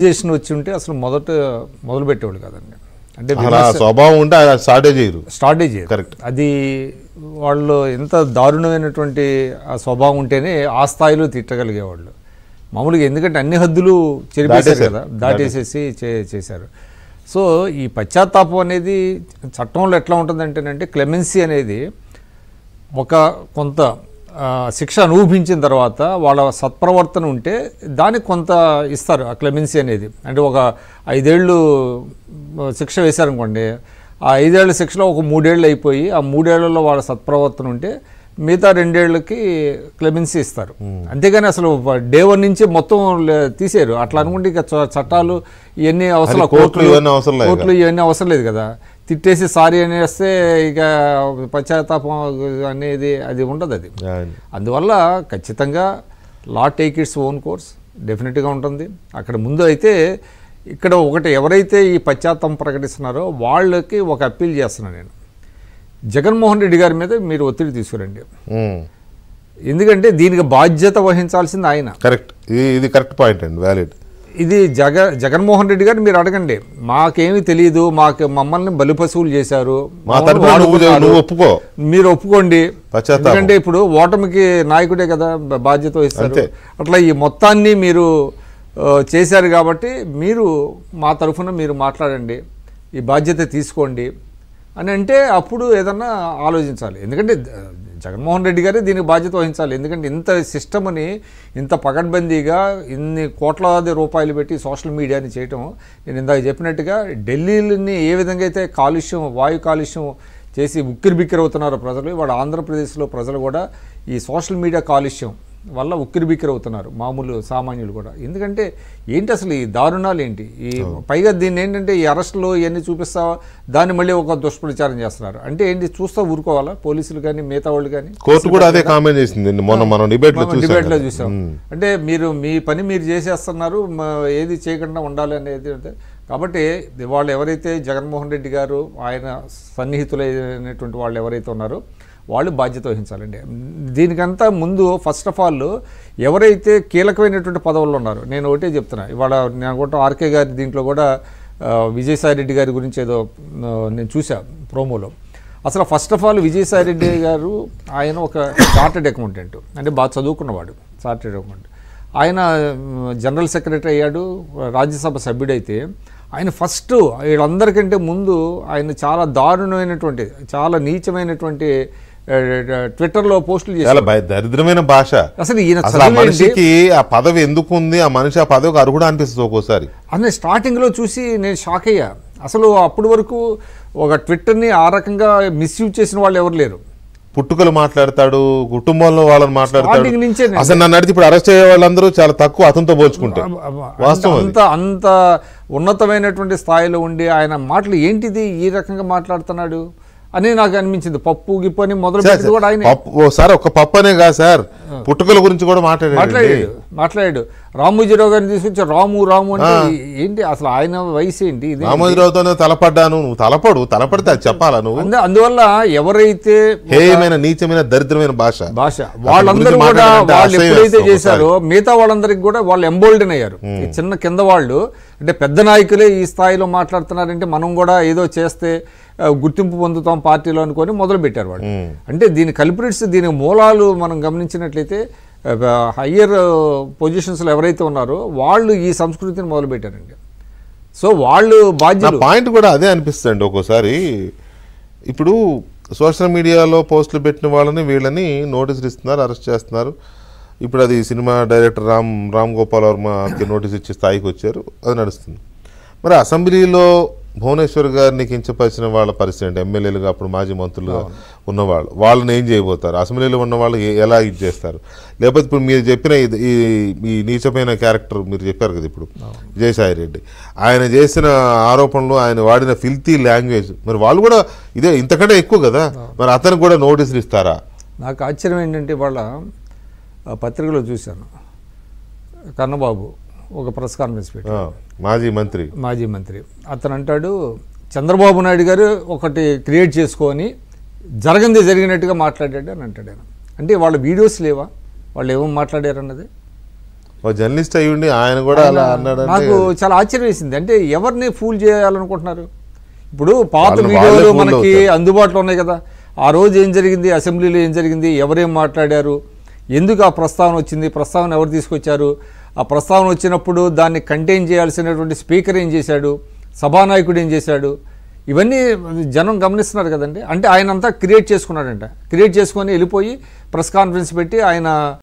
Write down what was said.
చేసిన వచ్చి ఉంటే అసలు మొదలు పెట్టేవాళ్ళు కదండి. అంటే స్వభావం ఉంటే స్టార్టే చేయరు. కరెక్ట్. అది వాళ్ళు ఎంత దారుణమైనటువంటి ఆ స్వభావం ఉంటేనే ఆ స్థాయిలో తిట్టగలిగేవాళ్ళు మామూలుగా. ఎందుకంటే అన్ని హద్దులు చెరిపేశారు కదా, దాటేసేసి చేశారు. సో ఈ పశ్చాత్తాపం అనేది చట్టంలో ఎట్లా ఉంటుందంటేనంటే, క్లెమెన్సీ అనేది ఒక కొంత శిక్ష అనుభవించిన తర్వాత వాళ్ళ సత్ప్రవర్తన ఉంటే దానికి కొంత ఇస్తారు ఆ క్లెమెన్సీ అనేది. అంటే ఒక 5 ఏళ్ళు శిక్ష వేశారనుకోండి, ఆ 5 ఏళ్ల శిక్షలో ఒక 3 ఏళ్ళు అయిపోయి ఆ 3 ఏళ్లలో వాళ్ళ సత్ప్రవర్తన ఉంటే మిగతా 2 ఏళ్ళకి క్లెమెన్సీ ఇస్తారు. అంతేగాని అసలు డే 1 నుంచి మొత్తం తీసేరు. అట్లా అనుకుంటే ఇక చట్టాలు ఇవన్నీ అవసరం, కోర్టులు ఇవన్నీ అవసరం లేదు కదా. తిట్టేసి సారీ అనేస్తే ఇక పశ్చాత్తాపం అనేది అది ఉండదు. అది అందువల్ల ఖచ్చితంగా లా టేక్ ఇట్స్ ఓన్ కోర్స్ డెఫినెట్గా ఉంటుంది. అక్కడ ముందు అయితే ఇక్కడ ఒకటి ఎవరైతే ఈ పశ్చాత్తాపం ప్రకటిస్తున్నారో వాళ్ళకి ఒక అప్పీల్ చేస్తున్నాను నేను, జగన్మోహన్ రెడ్డి గారి మీద మీరు ఒత్తిడి తీసుకురండి. ఎందుకంటే దీనికి బాధ్యత వహించాల్సింది ఆయన. కరెక్ట్, ఇది కరెక్ట్ పాయింట్ అండి, వ్యాలిడ్. ఇది జగన్మోహన్ రెడ్డి గారు మీరు అడగండి. మాకేమీ తెలియదు, మమ్మల్ని బలిపశువులు చేశారు, మీరు ఒప్పుకోండి. ఎందుకంటే ఇప్పుడు ఓటమికి నాయకుడే కదా బాధ్యత వహిస్తారు. అట్లా ఈ మొత్తాన్ని మీరు చేశారు కాబట్టి మీరు మా తరఫున మీరు మాట్లాడండి, ఈ బాధ్యత తీసుకోండి అని అంటే అప్పుడు ఏదన్నా ఆలోచించాలి. ఎందుకంటే జగన్మోహన్ రెడ్డి గారే దీనికి బాధ్యత వహించాలి. ఎందుకంటే ఇంత సిస్టమ్ని ఇంత పకడ్బందీగా ఇన్ని కోట్లాది రూపాయలు పెట్టి సోషల్ మీడియాని చేయటం, నేను ఇందాక చెప్పినట్టుగా ఢిల్లీని ఏ విధంగా అయితే కాలుష్యం, వాయు కాలుష్యం చేసి ఉక్కిరిబిక్కిరి అవుతున్నారో ప్రజలు, ఇవాళ ఆంధ్రప్రదేశ్లో ప్రజలు కూడా ఈ సోషల్ మీడియా కాలుష్యం వల్ల ఉక్కిరిబిక్కిరి అవుతున్నారు, మామూలు సామాన్యులు కూడా. ఎందుకంటే ఏంటి అసలు ఈ దారుణాలు ఏంటి? ఈ పైగా దీన్ని ఏంటంటే ఈ అరెస్టులు ఇవన్నీ చూపిస్తా దాన్ని మళ్ళీ ఒక దుష్ప్రచారం చేస్తున్నారు. అంటే ఏంటి, చూస్తా ఊరుకోవాలా పోలీసులు కానీ మిగతా వాళ్ళు కానీ? కోర్టు కూడా అదే కామెంట్ చేసింది మనం డిబేట్లో చూసాం. అంటే మీరు మీ పని మీరు చేసేస్తున్నారు, ఏది చేయకుండా ఉండాలి అనేది. కాబట్టి వాళ్ళు ఎవరైతే జగన్మోహన్ రెడ్డి గారు ఆయన సన్నిహితులైనటువంటి వాళ్ళు ఎవరైతే ఉన్నారో వాళ్ళు బాధ్యత వహించాలండి. దీనికంతా ముందు ఫస్ట్ ఆఫ్ ఆల్ ఎవరైతే కీలకమైనటువంటి పదవుల్లో ఉన్నారో, నేను ఒకటే చెప్తున్నా, ఇవాళ నేను కూడా ఆర్కే గారి దీంట్లో కూడా విజయసాయి రెడ్డి గారి గురించి ఏదో నేను చూసా ప్రోమోలో. అసలు first of all Vijayasai Reddy గారు ఆయన ఒక చార్టెడ్ అకౌంటెంట్, అంటే బాగా చదువుకున్నవాడు, చార్టెడ్ అకౌంటెంట్. ఆయన జనరల్ సెక్రటరీ అయ్యాడు, రాజ్యసభ సభ్యుడైతే ఆయన ఫస్ట్ వీళ్ళందరికంటే ముందు ఆయన చాలా దారుణమైనటువంటి, చాలా నీచమైనటువంటి ట్విట్టర్లో పోస్టులు చేశారు. దరిద్రమైన భాష. అసలు ఈయన మనిషికి ఆ పదవి ఎందుకు ఉంది, ఆ మనిషి ఆ పదవికి అర్హుడు అనిపిస్తుంది ఒక్కోసారి. అనే స్టార్టింగ్లో చూసి నేను షాక్ అయ్యా. అసలు అప్పటి వరకు ఒక ట్విట్టర్ని ఆ రకంగా మిస్యూజ్ చేసిన వాళ్ళు ఎవరు లేరు. పుట్టుకలు మాట్లాడతాడు, కుటుంబంలో వాళ్ళని మాట్లాడతాడు. అసలు నన్ను అడిగితే ఇప్పుడు అరెస్ట్ అయ్యే వాళ్ళందరూ చాలా తక్కువ అతనితో పోల్చుకుంటే. అంత ఉన్నతమైనటువంటి స్థాయిలో ఉండి ఆయన మాటలు ఏంటిది ఈ రకంగా మాట్లాడుతున్నాడు అని నాకు అనిపించింది. పప్పు గిప్పు అని మొదలు పెట్టి కూడా ఆయన సార్ ఒక పప్పు అనే కాదు సార్, పుట్టుకల గురించి కూడా మాట్లాడాడు. రామోజీరావు గారిని తీసుకొచ్చి రాము అంటే ఏంటి అసలు ఆయన వయసు ఏంటి? రామోజీరావుతోనే తలపడ్డాను, నువ్వు తలపడితే అది చెప్పాలా నువ్వు? అందువల్ల ఎవరైతే హేయమైన నీచమైన దరిద్రమైన భాష వాళ్ళందరూ కూడా వాళ్ళు ఎప్పుడైతే చేశారో మిగతా వాళ్ళందరికీ కూడా వాళ్ళు ఎంబోల్డెన్ అయ్యారు. ఈ చిన్న కింద వాళ్ళు అంటే పెద్ద నాయకులే ఈ స్థాయిలో మాట్లాడుతున్నారంటే మనం కూడా ఏదో చేస్తే గుర్తింపు పొందుతాం పార్టీలో అనుకొని మొదలు పెట్టారు వాళ్ళు. అంటే దీని కల్ప్రిట్స్, దీని మూలాలు మనం గమనించినట్లయితే హయ్యర్ పొజిషన్స్లో ఎవరైతే ఉన్నారో వాళ్ళు ఈ సంస్కృతిని మొదలుపెట్టారండి. సో వాళ్ళు బాధ్యత. పాయింట్ కూడా అదే అనిపిస్తుంది ఒక్కోసారి. ఇప్పుడు సోషల్ మీడియాలో పోస్టులు పెట్టిన వాళ్ళని వీళ్ళని నోటీసులు ఇస్తున్నారు, అరెస్ట్ చేస్తున్నారు. ఇప్పుడు అది సినిమా డైరెక్టర్ రామ్ గోపాల్ వర్మకి నోటీస్ ఇచ్చే స్థాయికి వచ్చారు, అది నడుస్తుంది. మరి అసెంబ్లీలో భువనేశ్వర్ గారిని కించపరిచిన వాళ్ళ పరిస్థితి అంటే ఎమ్మెల్యేలుగా అప్పుడు మాజీ మంత్రులుగా ఉన్నవాళ్ళు, వాళ్ళని ఏం చేయబోతారు? అసెంబ్లీలో ఉన్న వాళ్ళు ఎలా ఇది చేస్తారు? లేకపోతే ఇప్పుడు మీరు చెప్పిన ఈ నీచమైన క్యారెక్టర్ మీరు చెప్పారు కదా ఇప్పుడు విజయసాయి రెడ్డి, ఆయన చేసిన ఆరోపణలు, ఆయన వాడిన ఫిల్తీ లాంగ్వేజ్, మరి వాళ్ళు కూడా ఇదే ఇంతకంటే ఎక్కువ కదా, మరి అతనికి కూడా నోటీసులు ఇస్తారా? నాకు ఆశ్చర్యం ఏంటంటే వాళ్ళ పత్రికలో చూశాను, కన్నబాబు ఒక ప్రెస్ కాన్ఫరెన్స్ పెట్టారు, మాజీ మంత్రి. అతను అంటాడు చంద్రబాబు నాయుడు గారు ఒకటి క్రియేట్ చేసుకొని జరిగినట్టుగా మాట్లాడాడు అని అంటాడు ఆయన. అంటే వాళ్ళ వీడియోస్ లేవా, వాళ్ళు ఏమో మాట్లాడారు అన్నది? ఒక జర్నలిస్ట్ అయ్యుండి ఆయన కూడా అలా అన్నాడంటే నాకు చాలా ఆశ్చర్యం వేసింది. అంటే ఎవరిని ఫూల్ చేయాలనుకుంటున్నారు? ఇప్పుడు పాత వాళ్ళే వీడియోలు fool మనకి అవుతారు. అందుబాటులో ఉన్నాయి కదా. ఆ రోజు ఏం జరిగింది, అసెంబ్లీలో ఏం జరిగింది, ఎవరేం మాట్లాడారు, ఎందుకు ఆ ప్రస్తావన వచ్చింది, ప్రస్తావన ఎవరు తీసుకొచ్చారు, ఆ ప్రస్తావన వచ్చినప్పుడు దాన్ని కంటైన్ చేయాల్సినటువంటి స్పీకర్ ఏం చేశాడు, సభానాయకుడు ఏం చేశాడు, ఇవన్నీ జనం గమనిస్తున్నారు కదండి. అంటే ఆయన అంతా క్రియేట్ చేసుకున్నాడంట. క్రియేట్ చేసుకొని వెళ్ళిపోయి ప్రెస్ కాన్ఫరెన్స్ పెట్టి ఆయన